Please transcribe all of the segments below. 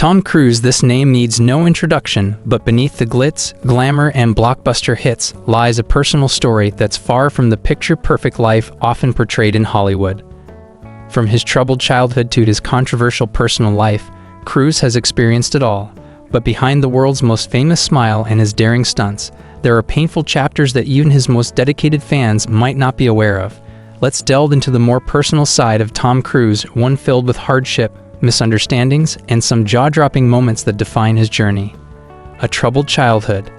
Tom Cruise. This name needs no introduction, but beneath the glitz, glamour, and blockbuster hits lies a personal story that's far from the picture-perfect life often portrayed in Hollywood. From his troubled childhood to his controversial personal life, Cruise has experienced it all. But behind the world's most famous smile and his daring stunts, there are painful chapters that even his most dedicated fans might not be aware of. Let's delve into the more personal side of Tom Cruise, one filled with hardship, misunderstandings, and some jaw-dropping moments that define his journey. A troubled childhood.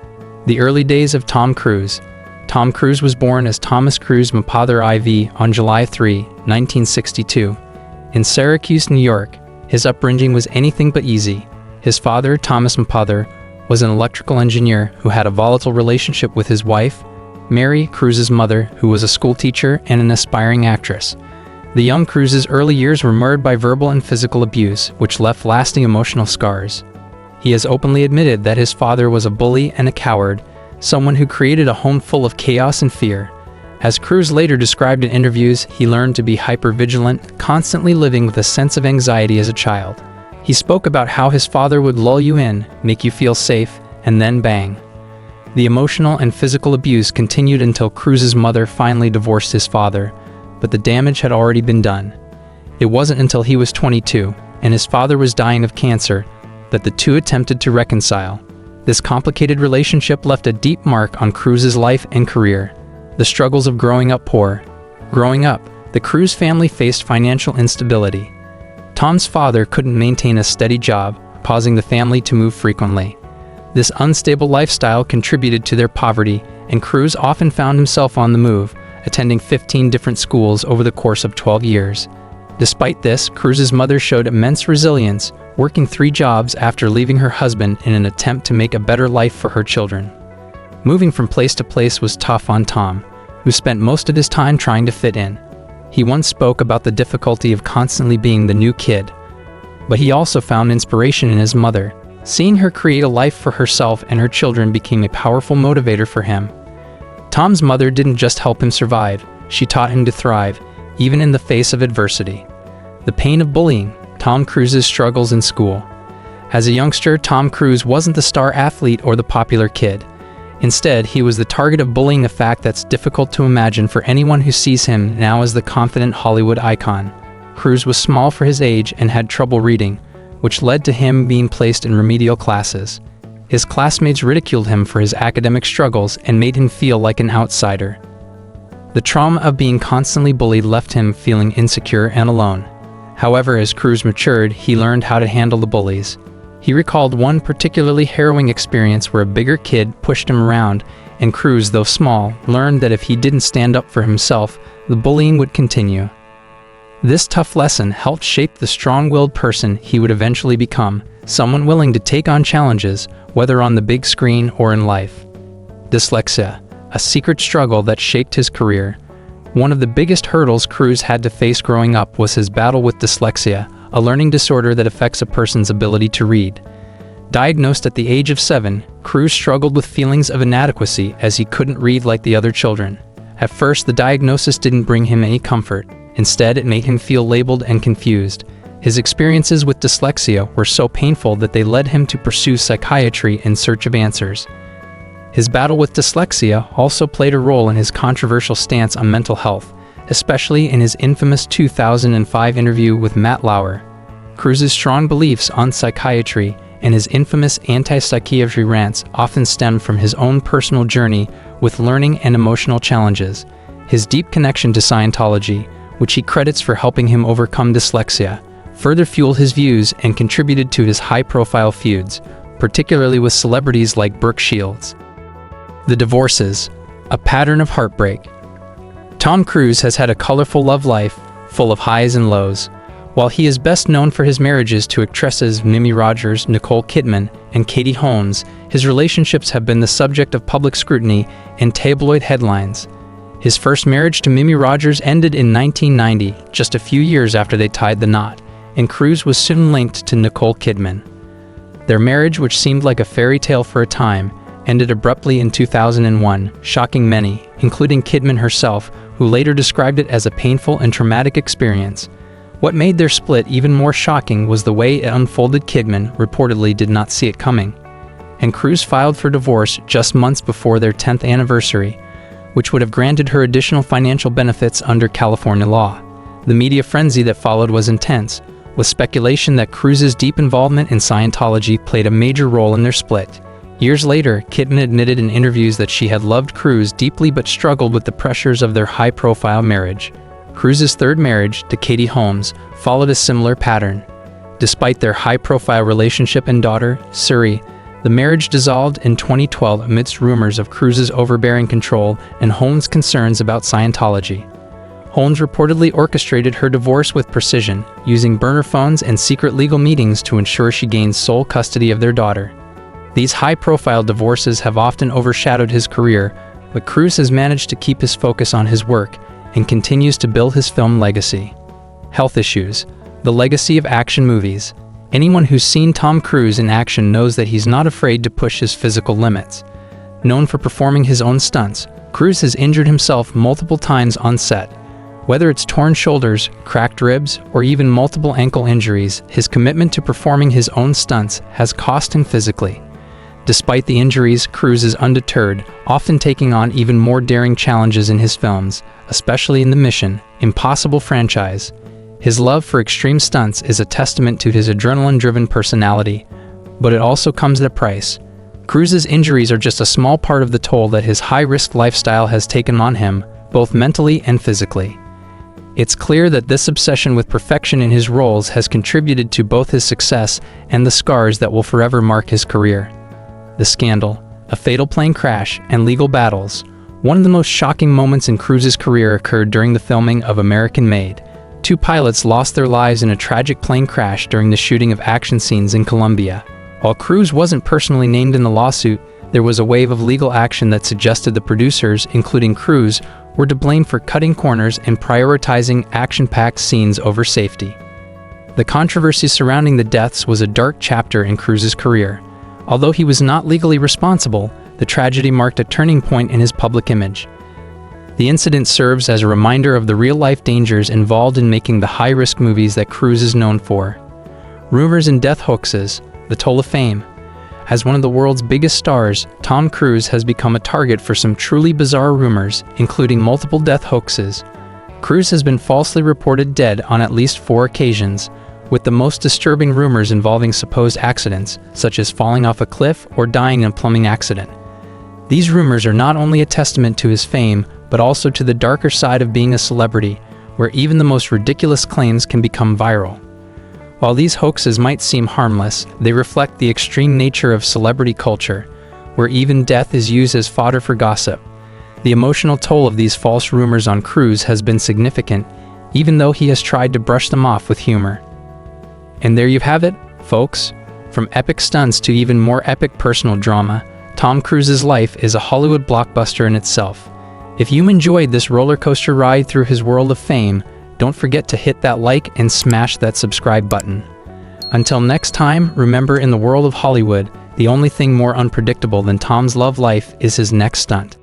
The early days of Tom Cruise. Tom Cruise was born as Thomas Cruise Mapother IV on July 3, 1962. In Syracuse, New York, his upbringing was anything but easy. His father, Thomas Mapother, was an electrical engineer who had a volatile relationship with his wife, Mary, Cruise's mother, who was a schoolteacher and an aspiring actress. The young Cruise's early years were marred by verbal and physical abuse, which left lasting emotional scars. He has openly admitted that his father was a bully and a coward, someone who created a home full of chaos and fear. As Cruise later described in interviews, he learned to be hyper-vigilant, constantly living with a sense of anxiety as a child. He spoke about how his father would lull you in, make you feel safe, and then bang. The emotional and physical abuse continued until Cruise's mother finally divorced his father, but the damage had already been done. It wasn't until he was 22, and his father was dying of cancer, that the two attempted to reconcile. This complicated relationship left a deep mark on Cruise's life and career. The struggles of growing up poor. Growing up, the Cruise family faced financial instability. Tom's father couldn't maintain a steady job, causing the family to move frequently. This unstable lifestyle contributed to their poverty, and Cruise often found himself on the move, attending 15 different schools over the course of 12 years. Despite this, Cruise's mother showed immense resilience, working 3 jobs after leaving her husband in an attempt to make a better life for her children. Moving from place to place was tough on Tom, who spent most of his time trying to fit in. He once spoke about the difficulty of constantly being the new kid. But he also found inspiration in his mother. Seeing her create a life for herself and her children became a powerful motivator for him. Tom's mother didn't just help him survive, she taught him to thrive, even in the face of adversity. The pain of bullying. Tom Cruise's struggles in school. As a youngster, Tom Cruise wasn't the star athlete or the popular kid. Instead, he was the target of bullying, a fact that's difficult to imagine for anyone who sees him now as the confident Hollywood icon. Cruise was small for his age and had trouble reading, which led to him being placed in remedial classes. His classmates ridiculed him for his academic struggles and made him feel like an outsider. The trauma of being constantly bullied left him feeling insecure and alone. However, as Cruise matured, he learned how to handle the bullies. He recalled one particularly harrowing experience where a bigger kid pushed him around, and Cruise, though small, learned that if he didn't stand up for himself, the bullying would continue. This tough lesson helped shape the strong-willed person he would eventually become, someone willing to take on challenges, whether on the big screen or in life. Dyslexia, a secret struggle that shaped his career. One of the biggest hurdles Cruise had to face growing up was his battle with dyslexia, a learning disorder that affects a person's ability to read. Diagnosed at the age of 7, Cruise struggled with feelings of inadequacy as he couldn't read like the other children. At first, the diagnosis didn't bring him any comfort. Instead, it made him feel labeled and confused. His experiences with dyslexia were so painful that they led him to pursue psychiatry in search of answers. His battle with dyslexia also played a role in his controversial stance on mental health, especially in his infamous 2005 interview with Matt Lauer. Cruise's strong beliefs on psychiatry and his infamous anti-psychiatry rants often stem from his own personal journey with learning and emotional challenges. His deep connection to Scientology, which he credits for helping him overcome dyslexia, further fueled his views and contributed to his high-profile feuds, particularly with celebrities like Brooke Shields. The divorces, a pattern of heartbreak. Tom Cruise has had a colorful love life, full of highs and lows. While he is best known for his marriages to actresses Mimi Rogers, Nicole Kidman, and Katie Holmes, his relationships have been the subject of public scrutiny and tabloid headlines. His first marriage to Mimi Rogers ended in 1990, just a few years after they tied the knot, and Cruise was soon linked to Nicole Kidman. Their marriage, which seemed like a fairy tale for a time, ended abruptly in 2001, shocking many, including Kidman herself, who later described it as a painful and traumatic experience. What made their split even more shocking was the way it unfolded. Kidman reportedly did not see it coming, and Cruise filed for divorce just months before their 10th anniversary, which would have granted her additional financial benefits under California law. The media frenzy that followed was intense, with speculation that Cruise's deep involvement in Scientology played a major role in their split. Years later, Kidman admitted in interviews that she had loved Cruise deeply but struggled with the pressures of their high-profile marriage. Cruise's third marriage, to Katie Holmes, followed a similar pattern. Despite their high-profile relationship and daughter, Suri, the marriage dissolved in 2012 amidst rumors of Cruise's overbearing control and Holmes' concerns about Scientology. Holmes reportedly orchestrated her divorce with precision, using burner phones and secret legal meetings to ensure she gained sole custody of their daughter. These high-profile divorces have often overshadowed his career, but Cruise has managed to keep his focus on his work and continues to build his film legacy. Health issues. The legacy of action movies. Anyone who's seen Tom Cruise in action knows that he's not afraid to push his physical limits. Known for performing his own stunts, Cruise has injured himself multiple times on set. Whether it's torn shoulders, cracked ribs, or even multiple ankle injuries, his commitment to performing his own stunts has cost him physically. Despite the injuries, Cruise is undeterred, often taking on even more daring challenges in his films, especially in the Mission Impossible franchise. His love for extreme stunts is a testament to his adrenaline-driven personality, but it also comes at a price. Cruise's injuries are just a small part of the toll that his high-risk lifestyle has taken on him, both mentally and physically. It's clear that this obsession with perfection in his roles has contributed to both his success and the scars that will forever mark his career. The scandal, a fatal plane crash, and legal battles. One of the most shocking moments in Cruise's career occurred during the filming of American Made. Two pilots lost their lives in a tragic plane crash during the shooting of action scenes in Colombia. While Cruise wasn't personally named in the lawsuit, there was a wave of legal action that suggested the producers, including Cruise, were to blame for cutting corners and prioritizing action-packed scenes over safety. The controversy surrounding the deaths was a dark chapter in Cruise's career. Although he was not legally responsible, the tragedy marked a turning point in his public image. The incident serves as a reminder of the real-life dangers involved in making the high-risk movies that Cruise is known for. Rumors and death hoaxes, the toll of fame. As one of the world's biggest stars, Tom Cruise has become a target for some truly bizarre rumors, including multiple death hoaxes. Cruise has been falsely reported dead on at least 4 occasions, with the most disturbing rumors involving supposed accidents, such as falling off a cliff or dying in a plumbing accident. These rumors are not only a testament to his fame, but also to the darker side of being a celebrity, where even the most ridiculous claims can become viral. While these hoaxes might seem harmless, they reflect the extreme nature of celebrity culture, where even death is used as fodder for gossip. The emotional toll of these false rumors on Cruise has been significant, even though he has tried to brush them off with humor. And there you have it, folks. From epic stunts to even more epic personal drama, Tom Cruise's life is a Hollywood blockbuster in itself. If you enjoyed this roller coaster ride through his world of fame, don't forget to hit that like and smash that subscribe button. Until next time, remember, in the world of Hollywood, the only thing more unpredictable than Tom's love life is his next stunt.